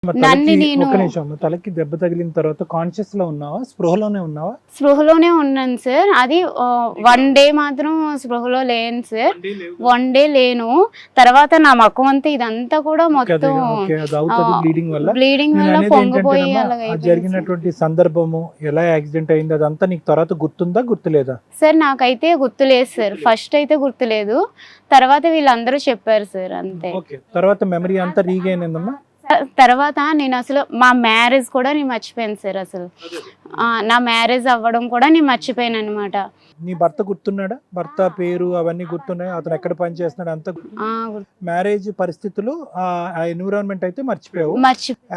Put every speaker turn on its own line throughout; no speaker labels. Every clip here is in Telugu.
మరి
నన్ను
తలకి
నేను
ఒక్క నిమిషం అమ్మ, తలకి దెబ్బ తగిలిన తర్వాత కాన్షియస్ లో ఉన్నావా, స్పృహలోనే ఉన్నావా?
స్పృహలోనే ఉన్నాను సార్. అది 1 డే మాత్రం స్పృహలో లేను సార్. 1 డే లేను. తర్వాత నా మకం అంతా ఇదంతా కూడా మొత్తం
ఓకే, అది అవుతుంది బ్లీడింగ్ వల్ల.
బ్లీడింగ్
నేను
వల్ల
అనేది
పొంగిపోయి
ఏంటంటేనమ్మా,
అలాగ
ఆ
అయిపోయింది
జరిగినటువంటి సందర్భము, ఎలా యాక్సిడెంట్ అయింది అదంతా నీకు తర్వాత గుర్తుందా, గుర్తులేదా?
సార్. నాకైతే గుర్తులేదు సార్. ఫస్ట్ అయితే గుర్తులేదు, తర్వాత వీళ్ళందరూ చెప్పారు సార్ అంతే.
ఓకే, తర్వాత మెమరీ అంతా రీగైన్ అయిందమ్మా.
తర్వాత నేను అసలు మా మ్యారేజ్ కూడా నేను మర్చిపోయాను సార్. అసలు నా మ్యారేజ్ అవ్వడం కూడా నేను మర్చిపోయాను అనమాట.
నీ భర్త గుర్తున్నాడా? భర్త పేరు అవన్నీ గుర్తున్నాయి, అతను ఎక్కడ పని చేస్తున్నాడు అంతా? మ్యారేజ్ పరిస్థితులు, ఆ ఎన్విరాన్మెంట్ అయితే మర్చిపోయావు.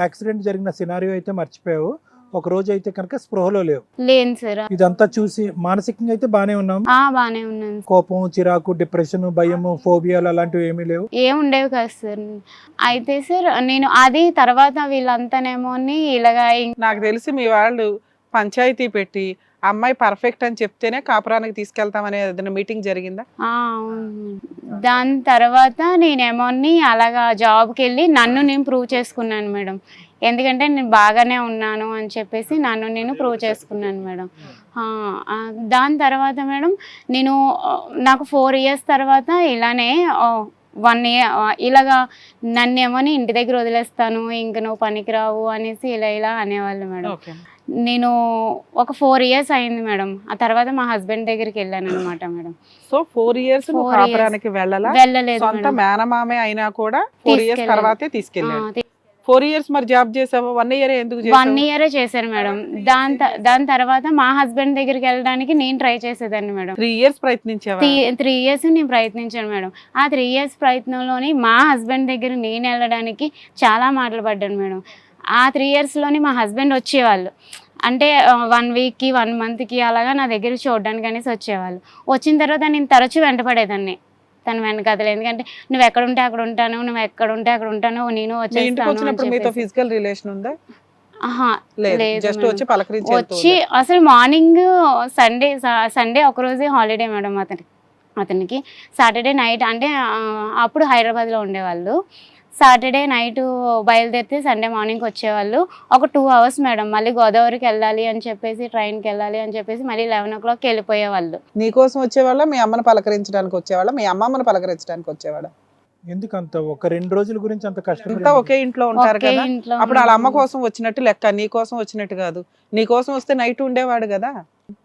యాక్సిడెంట్ జరిగిన సినారియో అయితే మర్చిపోయావు. ఒక రోజు అయితే కనుక స్పృహలో
లేను సార్.
ఇదంతా చూసి మానసికంగా అయితే బానే ఉన్నాం.
బానే ఉన్నాను.
కోపం, చిరాకు, డిప్రెషన్, భయము, ఫోబియాలు అలాంటివి ఏమీ లేవు?
ఏముండేవి కాదు సార్. అయితే సార్ నేను అది తర్వాత వీళ్ళంతానేమో ఇలాగా
నాకు తెలిసి మీ వాళ్ళు పంచాయతీ పెట్టి అమ్మాయి పర్ఫెక్ట్ అని చెప్తేనే కాపురానికి తీసుకెళ్తామనే ఏదైనా మీటింగ్ జరిగిందా?
అవును. దాని తర్వాత నేనేమో అలాగా జాబ్కి వెళ్ళి నన్ను నేను ప్రూవ్ చేసుకున్నాను మేడం. ఎందుకంటే నేను బాగానే ఉన్నాను అని చెప్పేసి నన్ను నేను ప్రూవ్ చేసుకున్నాను మేడం. దాని తర్వాత మేడం నాకు 4 years తర్వాత ఇలానే 1 year ఇలాగా నన్నేమో ఇంటి దగ్గర వదిలేస్తాను, ఇంక నువ్వు పనికిరావు అనేసి ఇలా అనేవాళ్ళు మేడం. నేను ఒక 4 years అయింది మేడం. ఆ తర్వాత మా హస్బెండ్ దగ్గరికి వెళ్ళాను అనమాట మేడం.
సో 4 years కాపురానికి
వెళ్ళలేదు.
సొంత మేనమామే అయినా కూడా 4 years తర్వాతే తీసుకెళ్ళాడు. 4 years మరి జాబ్ చేసావా? 1 year ఎందుకు చేసావు?
1 year చేశాను మేడం. దాని తర్వాత మా హస్బెండ్ దగ్గరికి వెళ్ళడానికి నేను ట్రై చేసేదాన్ని మేడం.
3 years ప్రయత్నించావా?
3 years నేను ప్రయత్నించాను మేడం. ఆ 3 years ప్రయత్నంలోని మా హస్బెండ్ దగ్గర నేను వెళ్ళడానికి చాలా మాటలు పడ్డాను మేడం. ఆ 3 yearsలోని మా హస్బెండ్ వచ్చేవాళ్ళు, అంటే 1 weekకి 1 monthకి అలాగా నా దగ్గర చూడడానికి అనేసి వచ్చేవాళ్ళు. వచ్చిన తర్వాత నేను తరచూ వెంటపడేదాన్ని తను వెనకాతలు. ఎందుకంటే నువ్వు ఎక్కడ ఉంటే అక్కడ ఉంటాను, నువ్వు ఎక్కడ ఉంటే అక్కడ ఉంటాను, నేను
వచ్చేస్తాను. ఫిజికల్ రిలేషన్ ఉందా?
వచ్చి అసలు మార్నింగ్ సండే ఒకరోజే హాలిడే మేడం అతనికి. సాటర్డే నైట్, అంటే అప్పుడు హైదరాబాద్లో ఉండేవాళ్ళు. సాటర్డే నైట్ బయలుదేరితే సండే మార్నింగ్ వచ్చేవాళ్ళు. ఒక 2 hours మేడం. మళ్ళీ గోదావరికి వెళ్ళాలి అని చెప్పేసి, ట్రైన్కి వెళ్ళాలి అని చెప్పేసి మళ్ళీ 11 o'clock వెళ్ళిపోయేవాళ్ళు.
నీకోసం వచ్చేవాళ్ళ, మీ అమ్మని పలకరించడానికి వచ్చేవాళ్ళ, మీ అమ్మమ్మని పలకరించడానికి వచ్చేవాళ్ళ?
ఎందుకంత ఒక 2 రోజుల గురించి అంత కష్టం?
ఒకే ఇంట్లో ఉంటారు కదా, అప్పుడు వాళ్ళ అమ్మ కోసం వచ్చినట్టు లెక్క, నీ కోసం వచ్చినట్టు కాదు. నీ కోసం వస్తే నైట్ ఉండేవాడు కదా.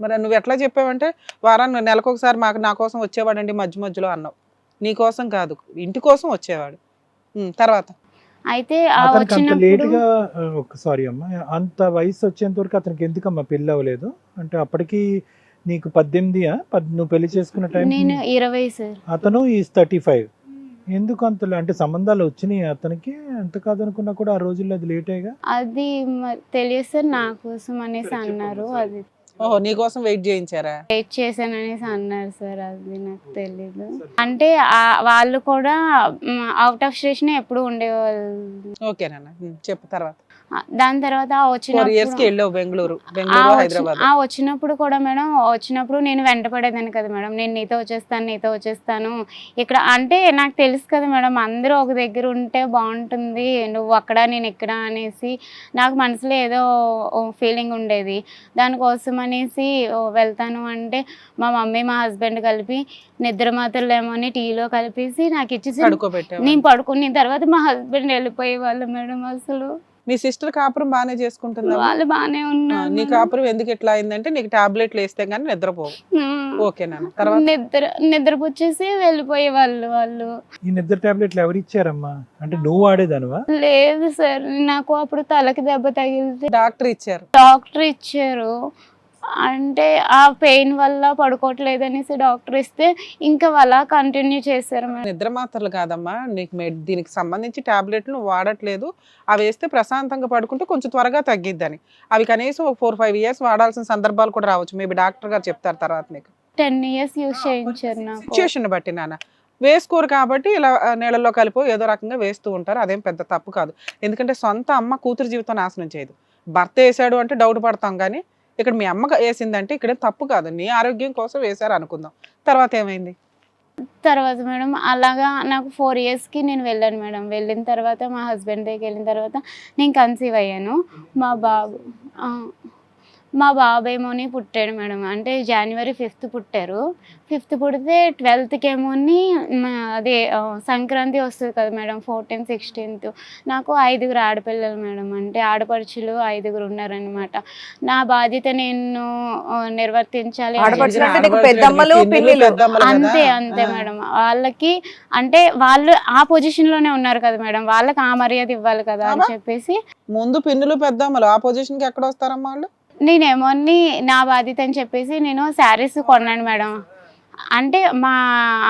మరి నువ్వు ఎట్లా చెప్పావంటే వారాన్ని నెలకొకసారి నా కోసం వచ్చేవాడండి మధ్యలో అన్నావు. నీ కోసం కాదు, ఇంటి కోసం వచ్చేవాడు. తర్వాత
అయితే
సారీ అమ్మా, అంత వయసు వచ్చేంత వరకు అతనికి ఎందుకమ్మా పెళ్ళి అవ్వలేదు? అంటే అప్పటికి నీకు 18 నువ్వు పెళ్లి చేసుకున్న టైం?
నేను 20 సార్.
అతను ఈజ్ 35. ఎందుకు అంత అంటే సంబంధాలు వచ్చినాయి అతనికి? ఎంత కాదనుకున్నా కూడా ఆ రోజుల్లో అది లేటేగా.
అది తెలియదు సార్, నా కోసం అనేసి అన్నారు. అది
నీ కోసం వెయిట్
చేశాను అనేసి అన్నారు సార్. అది నాకు తెలీదు. అంటే వాళ్ళు కూడా అవుట్ ఆఫ్ స్టేషన్ ఎప్పుడు ఉండేవాళ్ళు.
ఓకేనా, చెప్పు తర్వాత.
దాని తర్వాత వచ్చినప్పుడు కూడా మేడం, వచ్చినప్పుడు నేను వెంటపడేదాన్ని కదా మేడం. నేను నీతో వచ్చేస్తాను ఇక్కడ అంటే నాకు తెలుసు కదా మేడం, అందరూ ఒక దగ్గర ఉంటే బాగుంటుంది, నువ్వు అక్కడ నేను ఇక్కడ అనేసి నాకు మనసులో ఏదో ఫీలింగ్ ఉండేది. దానికోసం అనేసి వెళ్తాను అంటే మా మమ్మీ మా హస్బెండ్ కలిపి నిద్ర మాత్రలు ఏమోని టీలో కలిపేసి నాకు ఇచ్చేసి నేను పడుకున్న తర్వాత మా హస్బెండ్ వెళ్ళిపోయే వాళ్ళు మేడం. అసలు
మీ సిస్టర్ కాపురం బాగానే చేసుకుంటుంది?
వాళ్ళు బాగానే ఉన్నారు.
నీ కాపురం ఎందుకు ఎట్లా అయిందంటే నీకు టాబ్లెట్లు వేస్తే గానీ నిద్రపోవు. ఓకేనా, తర్వాత
నిద్రపుచ్చేసి వెళ్ళిపోయే వాళ్ళు.
ఈ నిద్ర టాబ్లెట్లు ఎవరు ఇచ్చారమ్మా? అంటే నువ్వు వాడేదానివా?
లేదు సార్, నాకు అప్పుడు తలకి దెబ్బ తగిలితే డాక్టర్ ఇచ్చారు. అంటే ఆ పెయిన్ వల్ల పడుకోవట్లేదు అనేసి డాక్టర్ ఇస్తే ఇంకా అలా కంటిన్యూ చేశారు.
నిద్ర మాత్రలు కాదమ్మా, నీకు దీనికి సంబంధించి టాబ్లెట్లు వాడట్లేదు, అవి వేస్తే ప్రశాంతంగా పడుకుంటే కొంచెం త్వరగా తగ్గిద్దని. అవి కనీసం 4-5 years వాడాల్సిన సందర్భాలు కూడా రావచ్చు. మేబీ డాక్టర్ గారు చెప్తారు తర్వాత. నీకు
10 years యూజ్ చేయించారు.
సిచ్యుయేషన్ బట్టి నాన్న వేసుకోరు కాబట్టి ఇలా నీళ్ళల్లో కలిపో ఏదో రకంగా వేస్తూ ఉంటారు. అదేం పెద్ద తప్పు కాదు. ఎందుకంటే సొంత అమ్మ కూతురు జీవితం నాశనం చేయదు. భర్త వేసాడు అంటే డౌట్ పడతాం, కానీ ఇక్కడ మీ అమ్మ వేసిందంటే ఇక్కడ తప్పు కాదు. నీ ఆరోగ్యం కోసం వేశారు అనుకుందాం. తర్వాత ఏమైంది?
తర్వాత మేడం అలాగా నాకు 4 yearsకి నేను వెళ్ళాను మేడం. వెళ్ళిన తర్వాత మా హస్బెండ్ దగ్గరికి వెళ్ళిన తర్వాత నేను కన్సీవ్ అయ్యాను. మా బాబేమోని పుట్టాడు మేడం. అంటే January 5th పుట్టారు. 5th పుడితే 12th ఏమోని అదే సంక్రాంతి వస్తుంది కదా మేడం, 14th, 16th. నాకు 5 ఆడపిల్లలు మేడం. అంటే ఆడపడుచులు 5 ఉన్నారనమాట. నా బాధ్యత నేను నిర్వర్తించాలి. అంతే అంతే మేడం. వాళ్ళకి అంటే వాళ్ళు ఆ పొజిషన్లోనే ఉన్నారు కదా మేడం, వాళ్ళకి ఆ మర్యాద ఇవ్వాలి కదా అని చెప్పేసి.
ముందు పిన్నులు పెద్దమ్మలు ఆ పొజిషన్కి ఎక్కడ వస్తారమ్మా వాళ్ళు?
నేనేమోని నా బాధ్యత అని చెప్పేసి నేను శారీస్ కొన్నాను మేడం. అంటే మా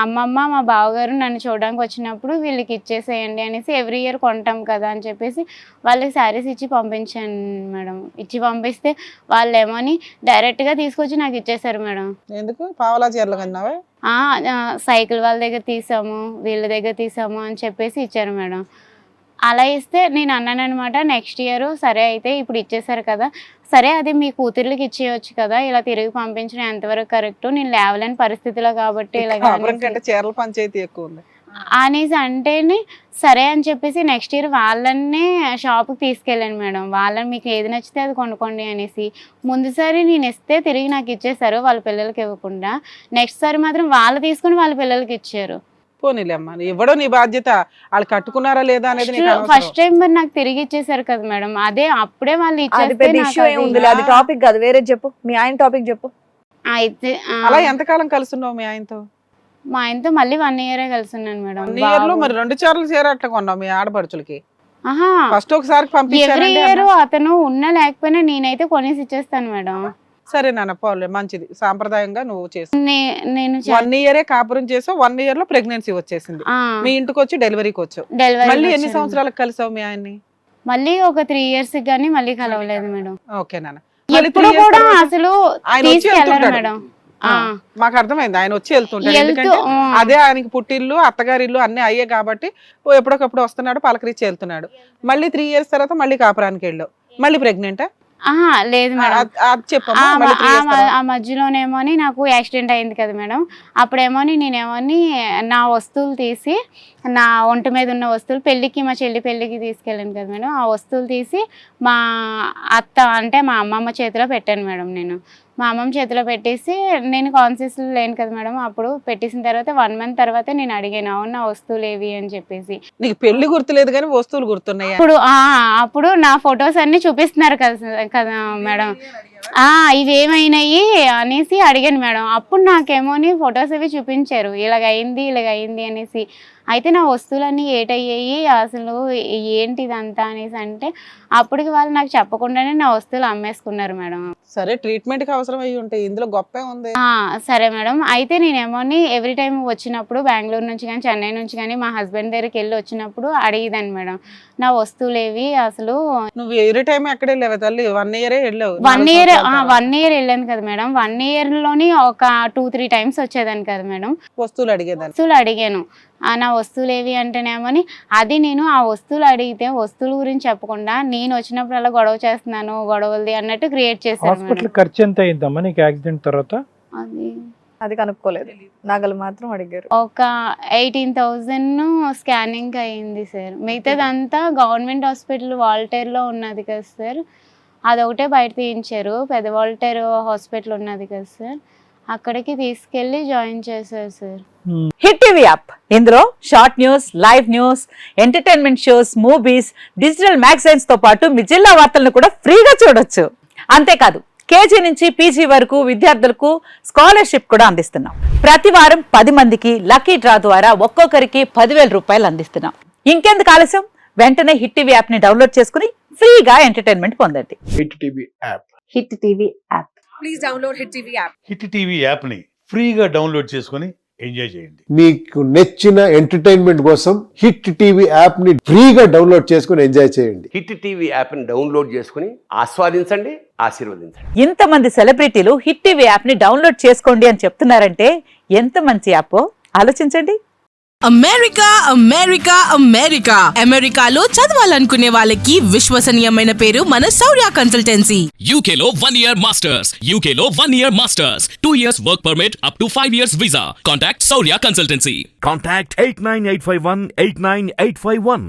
అమ్మమ్మ మా బావగారు నన్ను చూడడానికి వచ్చినప్పుడు వీళ్ళకి ఇచ్చేసేయండి అనేసి ఎవ్రీ ఇయర్ కొంటాం కదా అని చెప్పేసి వాళ్ళకి శారీస్ ఇచ్చి పంపించాను మేడం. ఇచ్చి పంపిస్తే వాళ్ళు ఏమోని డైరెక్ట్గా తీసుకొచ్చి నాకు ఇచ్చేసారు మేడం.
ఎందుకు పావలా చీరలు కన్నావా?
సైకిల్ వాళ్ళ దగ్గర తీసాము, వీళ్ళ దగ్గర తీసాము అని చెప్పేసి ఇచ్చారు మేడం. అలా ఇస్తే నేను అన్నాను అనమాట, నెక్స్ట్ ఇయర్ సరే అయితే ఇప్పుడు ఇచ్చేసారు కదా, సరే అది మీ కూతుర్లకి ఇచ్చేయచ్చు కదా, ఇలా తిరిగి పంపించడం ఎంతవరకు కరెక్ట్, నేను లేవలేని పరిస్థితిలో కాబట్టి
చీరల పంచాయతీ ఎక్కువ ఉంది
అనేసి అంటేనే సరే అని చెప్పేసి నెక్స్ట్ ఇయర్ వాళ్ళనే షాప్కి తీసుకెళ్ళాను మేడం. వాళ్ళని మీకు ఏది నచ్చితే అది కొనుక్కోండి అనేసి. ముందుసారి నేను ఇస్తే తిరిగి నాకు ఇచ్చేసారు, వాళ్ళ పిల్లలకి ఇవ్వకుండా. నెక్స్ట్ సారి మాత్రం వాళ్ళు తీసుకుని వాళ్ళ పిల్లలకి ఇచ్చారు.
పోనీలేమ్మా, ఇవ్వడం నీ బాధ్యత, వాళ్ళు కట్టుకున్నారా లేదా అనేది.
ఫస్ట్ టైం మరి నాకు తిరిగి ఇచ్చేసారు కదా మేడం, అదే అప్పుడే వాళ్ళు
అది టాపిక్ కాదు, వేరే చెప్పు. మీ ఆయన టాపిక్ చెప్పు.
అయితే
అలా ఎంతకాలం కలుస్తున్నావు మీ ఆయనతో?
మా ఆయనతో మళ్ళీ 1 year కలిసి ఉన్నాను మేడం.
1 year లో మరి 2 చీరలు అట్లా కొన్నావు మీ ఆడపడుచులకి? ఫస్ట్ ఒకసారి
ఎవ్రీ ఇయర్ అతను ఉన్నా లేకపోయినా నేనైతే కొనేసి ఇచ్చేస్తాను మేడం.
సరే నాన్న, పోలే, మంచిది. సాంప్రదాయంగా నువ్వు చేసి
నేను
1 year కాపురం చేసావు. 1 year లో ప్రెగ్నెన్సీ వచ్చేసింది. మీ ఇంటికి వచ్చి డెలివరీకి వచ్చావు. మళ్ళీ ఎన్ని సంవత్సరాలకు కలిసావు మీ ఆయన్ని?
మళ్ళీ ఒక 3 years గానీ మళ్ళీ కలవలేదు మేడం.
ఓకే నాన్న.
ఎప్పుడు కూడా అసలు తీసుకెళ్ళరు మేడం.
మాకు అర్థమైంది, ఆయన వచ్చి వెళ్తుంటాడు. ఎందుకంటే అదే ఆయనకి పుట్టిల్లు, అత్తగారిల్లు అన్ని అయ్యే కాబట్టి ఎప్పటికప్పుడు వస్తున్నాడు, పలకరించి వెళ్తున్నాడు. మళ్ళీ 3 years తర్వాత మళ్ళీ కాపురానికి వెళ్ళావు. మళ్ళీ ప్రెగ్నెంటా?
లేదు మేడం. ఆ మధ్యలోనేమోని నాకు యాక్సిడెంట్ అయింది కదా మేడం. అప్పుడేమోని నేనేమోని నా వస్తువులు తీసి, నా ఒంటి మీద ఉన్న వస్తువులు పెళ్ళికి, మా చెల్లి పెళ్ళికి తీసుకెళ్ళాను కదా మేడం, ఆ వస్తువులు తీసి మా అత్త అంటే మా అమ్మమ్మ చేతిలో పెట్టాను మేడం. నేను మా అమ్మమ్మ చేతిలో పెట్టేసి, నేను కాన్షియస్ లేను కదా మేడం, అప్పుడు పెట్టేసిన తర్వాత 1 month తర్వాత నేను అడిగాను, అవును నా వస్తువులు ఏవి అని చెప్పేసి.
నీకు పెళ్లి గుర్తులేదు కానీ వస్తువులు గుర్తున్నాయి.
అప్పుడు నా ఫొటోస్ అన్ని చూపిస్తున్నారు కదా మేడం, ఇవేమైనాయి అనేసి అడిగాను మేడం. అప్పుడు నాకేమోని ఫొటోస్ అవి చూపించారు, ఇలాగైంది అనేసి. అయితే నా వస్తువులన్నీ ఏటయ్యాయి, అసలు ఏంటి ఇదంతా అనేసి అంటే అప్పటికి వాళ్ళు నాకు చెప్పకుండానే నా వస్తువులు అమ్మేసుకున్నారు మేడం.
సరే, ట్రీట్మెంట్ కి అవసరం అయ్యి ఉంటాయి, ఇందులో గొప్పే ఉంది.
సరే మేడం. అయితే నేనేమోని ఎవ్రీ టైం వచ్చినప్పుడు బెంగళూరు నుంచి కానీ చెన్నై నుంచి కానీ మా హస్బెండ్ దగ్గరికి వెళ్ళి వచ్చినప్పుడు అడిగేదాన్ని మేడం, నా వస్తువులు ఏవి అసలు.
నువ్వు ఎవ్రీ టైం ఎక్కడ వెళ్ళావు తల్లి? 1 year వెళ్ళావు.
1 year వెళ్ళాను కదా మేడం. 1 year లోని ఒక 2-3 times వచ్చేదాన్ని కదా మేడం.
వస్తువులు
అడిగాను. నా వస్తువులు ఏవి అంటేనేమోని అది నేను ఆ వస్తువులు అడిగితే వస్తువుల గురించి చెప్పకుండా నేను వచ్చినప్పుడు అలా గొడవ చేస్తున్నాను, గొడవలది అన్నట్టు క్రియేట్ చేశాను.
హాస్పిటల్ ఖర్చు ఎంత అయిందమ్మా నీకు యాక్సిడెంట్ తర్వాత?
అది కనుక్కోలేదు, నగలు మాత్రం అడిగారు.
ఒక 18,000 స్కానింగ్ అయింది సార్. మిగతాదంతా గవర్నమెంట్ హాస్పిటల్ వాల్టేర్లో ఉన్నది కదా సార్, అదొకటే బయట తీయించారు. పెద్ద వాల్టేర్ హాస్పిటల్ ఉన్నది కదా సార్, అక్కడికి తీసుకెళ్లి జాయిన్ చేశారు సార్.
హిట్ టీవీ యాప్, ఇందులో short news, live news, entertainment shows, movies, digital magazines తో పాటు మీ జిల్లా వార్తలను కూడా ఫ్రీగా చూడొచ్చు. అంతేకాదు KG నుంచి PG వరకు విద్యార్థులకు స్కాలర్షిప్ కూడా అందిస్తున్నాం. ప్రతి వారం 10 మందికి లక్కీ డ్రా ద్వారా ఒక్కొక్కరికి 10,000 రూపాయలు అందిస్తున్నాం. ఇంకెందుకు ఆలస్యం, వెంటనే హిట్ టీవీ యాప్ ని డౌన్లోడ్ చేసుకుని ఫ్రీగా ఎంటర్టైన్మెంట్ పొందండి.
Hit TV app.
Hit TV app.
Please download hit TV app.
Hit TV app ని ఫ్రీగా డౌన్లోడ్ చేసుకుని ఎంజాయ్ చేయండి.
మీకు నచ్చిన ఎంటర్టైన్మెంట్ కోసం హిట్ టీవీ యాప్ ని ఫ్రీగా డౌన్లోడ్ చేసుకుని ఎంజాయ్ చేయండి.
హిట్ టీవీ యాప్ ని డౌన్లోడ్ చేసుకుని ఆస్వాదించండి, ఆశీర్వదించండి.
ఇంతమంది సెలబ్రిటీలు హిట్ టీవీ యాప్ ని డౌన్లోడ్ చేసుకోండి అని చెప్తున్నారంటే ఎంత మంచి యాప్ ఆలోచించండి.
అమెరికా అమెరికా అమెరికా అమెరికాలో చదవాలనుకునే వాళ్ళకి విశ్వసనీయమైన పేరు మన శౌర్య కన్సల్టెన్సీ.
UK లో 1 year masters. UK లో 1 year masters. 2 years work permit up to 5 years visa. Contact Saurya Consultancy.
Contact 89851 89851.